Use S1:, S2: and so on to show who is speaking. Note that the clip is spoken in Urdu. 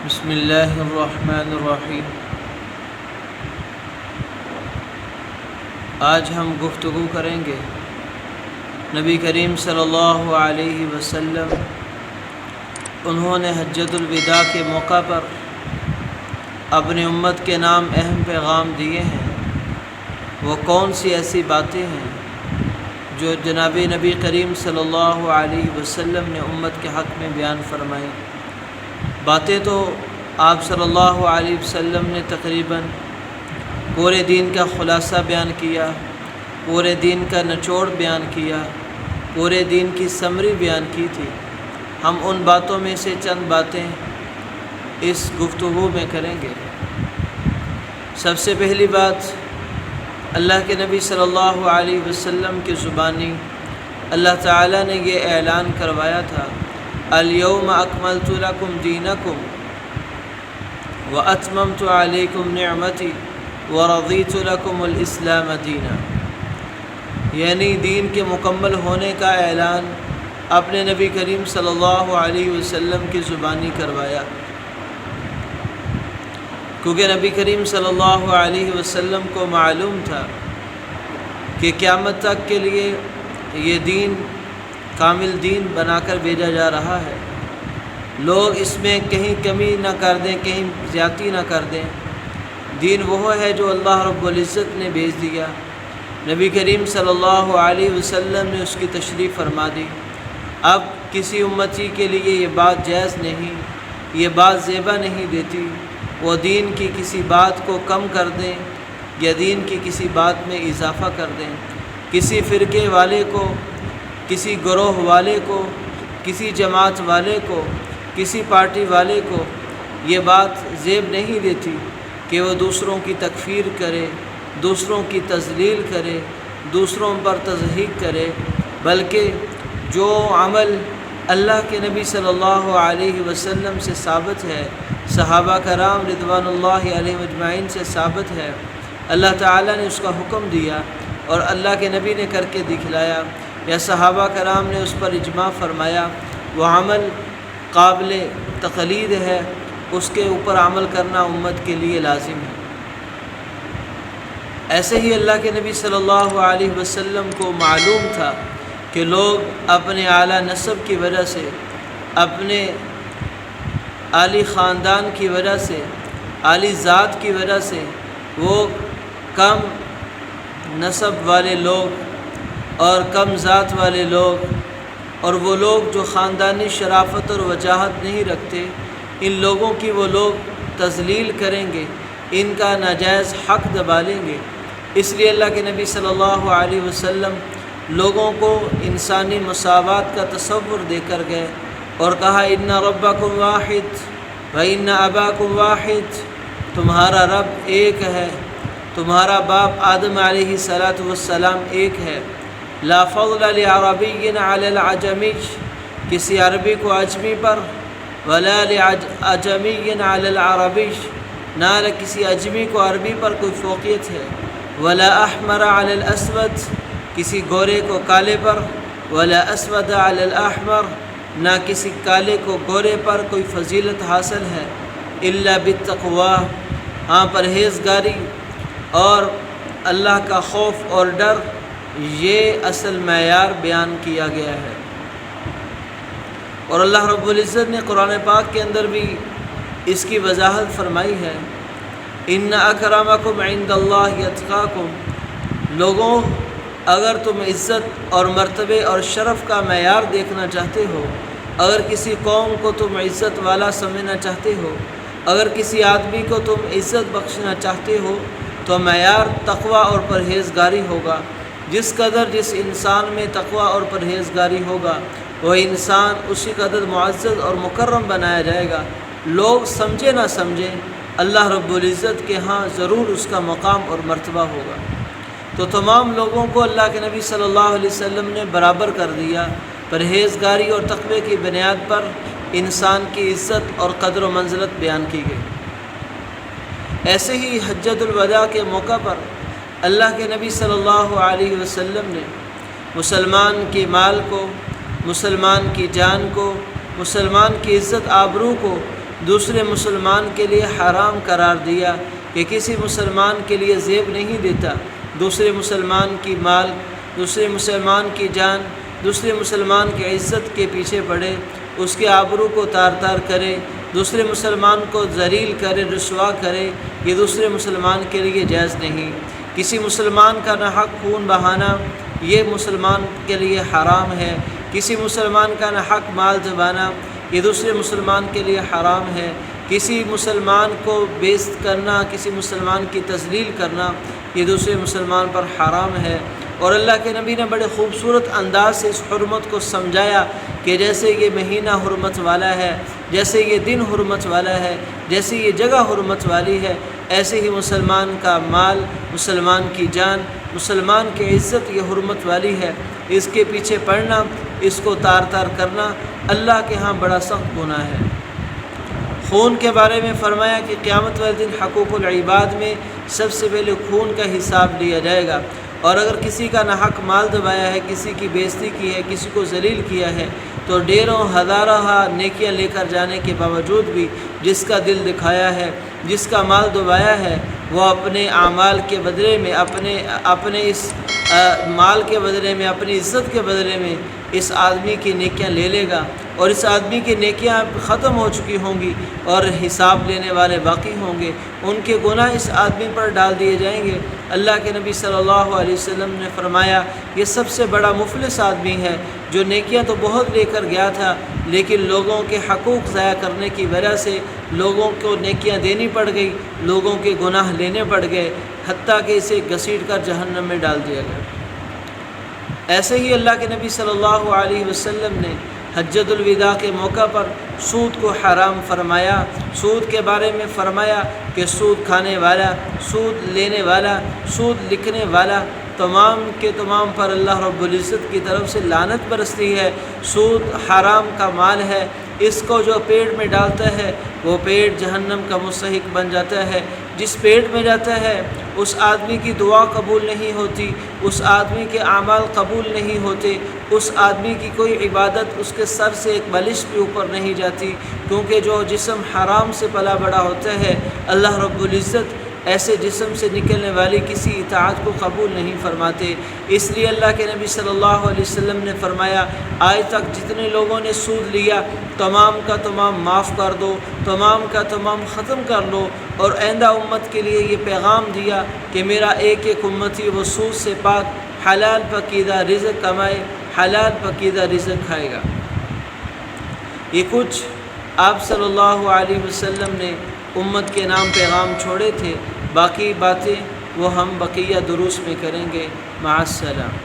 S1: بسم اللہ الرحمن الرحیم۔ آج ہم گفتگو کریں گے نبی کریم صلی اللہ علیہ وسلم انہوں نے حجۃ الوداع کے موقع پر اپنی امت کے نام اہم پیغام دیے ہیں۔ وہ کون سی ایسی باتیں ہیں جو جناب نبی کریم صلی اللہ علیہ وسلم نے امت کے حق میں بیان فرمائی؟ باتیں تو آپ صلی اللہ علیہ وسلم نے تقریباً پورے دین کا خلاصہ بیان کیا، پورے دین کا نچوڑ بیان کیا، پورے دین کی سمری بیان کی تھی۔ ہم ان باتوں میں سے چند باتیں اس گفتگو میں کریں گے۔ سب سے پہلی بات، اللہ کے نبی صلی اللہ علیہ وسلم کی زبانی اللہ تعالیٰ نے یہ اعلان کروایا تھا، الیوم اکملت لکم دینکم واتممت علیکم نعمتی ورضیت لکم الاسلام دینا، یعنی دین کے مکمل ہونے کا اعلان اپنے نبی کریم صلی اللہ علیہ وسلم کی زبانی کروایا، کیونکہ نبی کریم صلی اللہ علیہ وسلم کو معلوم تھا کہ قیامت تک کے لیے یہ دین کامل دین بنا کر بھیجا جا رہا ہے۔ لوگ اس میں کہیں کمی نہ کر دیں، کہیں زیادتی نہ کر دیں۔ دین وہ ہے جو اللہ رب العزت نے بھیج دیا، نبی کریم صلی اللہ علیہ وسلم نے اس کی تشریح فرما دی۔ اب کسی امتی کے لیے یہ بات جائز نہیں، یہ بات زیبا نہیں دیتی وہ دین کی کسی بات کو کم کر دیں یا دین کی کسی بات میں اضافہ کر دیں۔ کسی فرقے والے کو، کسی گروہ والے کو، کسی جماعت والے کو، کسی پارٹی والے کو یہ بات زیب نہیں دیتی کہ وہ دوسروں کی تکفیر کرے، دوسروں کی تذلیل کرے، دوسروں پر تضحیق کرے، بلکہ جو عمل اللہ کے نبی صلی اللہ علیہ وسلم سے ثابت ہے، صحابہ کرام رضوان اللہ علیہ اجمعین سے ثابت ہے، اللہ تعالیٰ نے اس کا حکم دیا اور اللہ کے نبی نے کر کے دکھلایا یا صحابہ کرام نے اس پر اجماع فرمایا، وہ عمل قابل تقلید ہے، اس کے اوپر عمل کرنا امت کے لیے لازم ہے۔ ایسے ہی اللہ کے نبی صلی اللہ علیہ وسلم کو معلوم تھا کہ لوگ اپنے اعلیٰ نسب کی وجہ سے، اپنے عالی خاندان کی وجہ سے، عالی ذات کی وجہ سے، وہ کم نسب والے لوگ اور کم ذات والے لوگ اور وہ لوگ جو خاندانی شرافت اور وجاہت نہیں رکھتے، ان لوگوں کی وہ لوگ تذلیل کریں گے، ان کا ناجائز حق دبا لیں گے۔ اس لیے اللہ کے نبی صلی اللہ علیہ وسلم لوگوں کو انسانی مساوات کا تصور دے کر گئے اور کہا، ان ربکم واحد وان اباکم واحد، تمہارا رب ایک ہے، تمہارا باپ آدم علیہ السلام ایک ہے۔ لا فضل لعربی علی العجمی، کسی عربی کو عجمی پر، ولا لعجمی علی العربی، نہ کسی عجمی کو عربی پر کوئی فوقیت ہے، ولا احمر علی الاسود، کسی گورے کو کالے پر، ولا اسود علی الاحمر، نہ کسی کالے کو گورے پر کوئی فضیلت حاصل ہے، الا بالتقوی، ہاں پرہیزگاری اور اللہ کا خوف اور ڈر، یہ اصل معیار بیان کیا گیا ہے۔ اور اللہ رب العزت نے قرآن پاک کے اندر بھی اس کی وضاحت فرمائی ہے، ان اکرمکم عند اللہ اتقاکم، لوگوں اگر تم عزت اور مرتبے اور شرف کا معیار دیکھنا چاہتے ہو، اگر کسی قوم کو تم عزت والا سمجھنا چاہتے ہو، اگر کسی آدمی کو تم عزت بخشنا چاہتے ہو، تو معیار تقوی اور پرہیزگاری ہوگا۔ جس قدر جس انسان میں تقوی اور پرہیزگاری ہوگا، وہ انسان اسی قدر معزز اور مکرم بنایا جائے گا۔ لوگ سمجھے نہ سمجھیں، اللہ رب العزت کے ہاں ضرور اس کا مقام اور مرتبہ ہوگا۔ تو تمام لوگوں کو اللہ کے نبی صلی اللہ علیہ وسلم نے برابر کر دیا، پرہیزگاری اور تقوی کی بنیاد پر انسان کی عزت اور قدر و منزلت بیان کی گئی۔ ایسے ہی حجۃ الوداع کے موقع پر اللہ کے نبی صلی اللہ علیہ وسلم نے مسلمان کے مال کو، مسلمان کی جان کو، مسلمان کی عزت آبرو کو دوسرے مسلمان کے لیے حرام قرار دیا کہ کسی مسلمان کے لیے زیب نہیں دیتا، دوسرے مسلمان کی مال، دوسرے مسلمان کی جان، دوسرے مسلمان کی عزت کے پیچھے پڑے، اس کے آبرو کو تار تار کرے، دوسرے مسلمان کو ذلیل کرے، رسوا کرے، یہ دوسرے مسلمان کے لیے جائز نہیں۔ کسی مسلمان کا ناحق خون بہانا یہ مسلمان کے لیے حرام ہے، کسی مسلمان کا ناحق مال دبانا یہ دوسرے مسلمان کے لیے حرام ہے، کسی مسلمان کو بیعزت کرنا، کسی مسلمان کی تذلیل کرنا یہ دوسرے مسلمان پر حرام ہے۔ اور اللہ کے نبی نے بڑے خوبصورت انداز سے اس حرمت کو سمجھایا کہ جیسے یہ مہینہ حرمت والا ہے، جیسے یہ دن حرمت والا ہے، جیسے یہ جگہ حرمت والی ہے، ایسے ہی مسلمان کا مال، مسلمان کی جان، مسلمان کی عزت یہ حرمت والی ہے۔ اس کے پیچھے پڑنا، اس کو تار تار کرنا اللہ کے ہاں بڑا سخت گناہ ہے۔ خون کے بارے میں فرمایا کہ قیامت والے دن حقوق العباد میں سب سے پہلے خون کا حساب لیا جائے گا، اور اگر کسی کا ناحق مال دبایا ہے، کسی کی بےعزتی کی ہے، کسی کو ذلیل کیا ہے، تو ڈیروں ہزارہ نیکیاں لے کر جانے کے باوجود بھی جس کا دل دکھایا ہے، جس کا مال دبایا ہے، وہ اپنے اعمال کے بدلے میں، اپنے اس مال کے بدلے میں، اپنی عزت کے بدلے میں اس آدمی کی نیکیاں لے لے گا، اور اس آدمی کی نیکیاں ختم ہو چکی ہوں گی اور حساب لینے والے باقی ہوں گے، ان کے گناہ اس آدمی پر ڈال دیے جائیں گے۔ اللہ کے نبی صلی اللہ علیہ وسلم نے فرمایا یہ سب سے بڑا مفلس آدمی ہے جو نیکیاں تو بہت لے کر گیا تھا، لیکن لوگوں کے حقوق ضائع کرنے کی وجہ سے لوگوں کو نیکیاں دینی پڑ گئی، لوگوں کے گناہ لینے پڑ گئے، حتیٰ کہ اسے گھسیٹ کر جہنم میں ڈال دیا گیا۔ ایسے ہی اللہ کے نبی صلی اللہ علیہ وسلم نے حجۃ الوداع کے موقع پر سود کو حرام فرمایا، سود کے بارے میں فرمایا کہ سود کھانے والا، سود لینے والا، سود لکھنے والا تمام کے تمام پر اللہ رب العزت کی طرف سے لعنت برستی ہے۔ سود حرام کا مال ہے، اس کو جو پیٹ میں ڈالتا ہے وہ پیٹ جہنم کا مستحق بن جاتا ہے۔ جس پیٹ میں جاتا ہے اس آدمی کی دعا قبول نہیں ہوتی، اس آدمی کے اعمال قبول نہیں ہوتے، اس آدمی کی کوئی عبادت اس کے سر سے ایک بالش بھی اوپر نہیں جاتی، کیونکہ جو جسم حرام سے پلا بڑا ہوتا ہے اللہ رب العزت ایسے جسم سے نکلنے والی کسی اطاعت کو قبول نہیں فرماتے۔ اس لیے اللہ کے نبی صلی اللہ علیہ وسلم نے فرمایا آج تک جتنے لوگوں نے سود لیا تمام کا تمام معاف کر دو، تمام کا تمام ختم کر لو، اور آئندہ امت کے لیے یہ پیغام دیا کہ میرا ایک ایک امتی وہ سود سے پاک حلال پکیدہ رزق کمائے، حلال پکیدہ رزق کھائے گا۔ یہ کچھ آپ صلی اللہ علیہ وسلم نے امت کے نام پیغام چھوڑے تھے، باقی باتیں وہ ہم بقیہ دروس میں کریں گے۔ مع السلام۔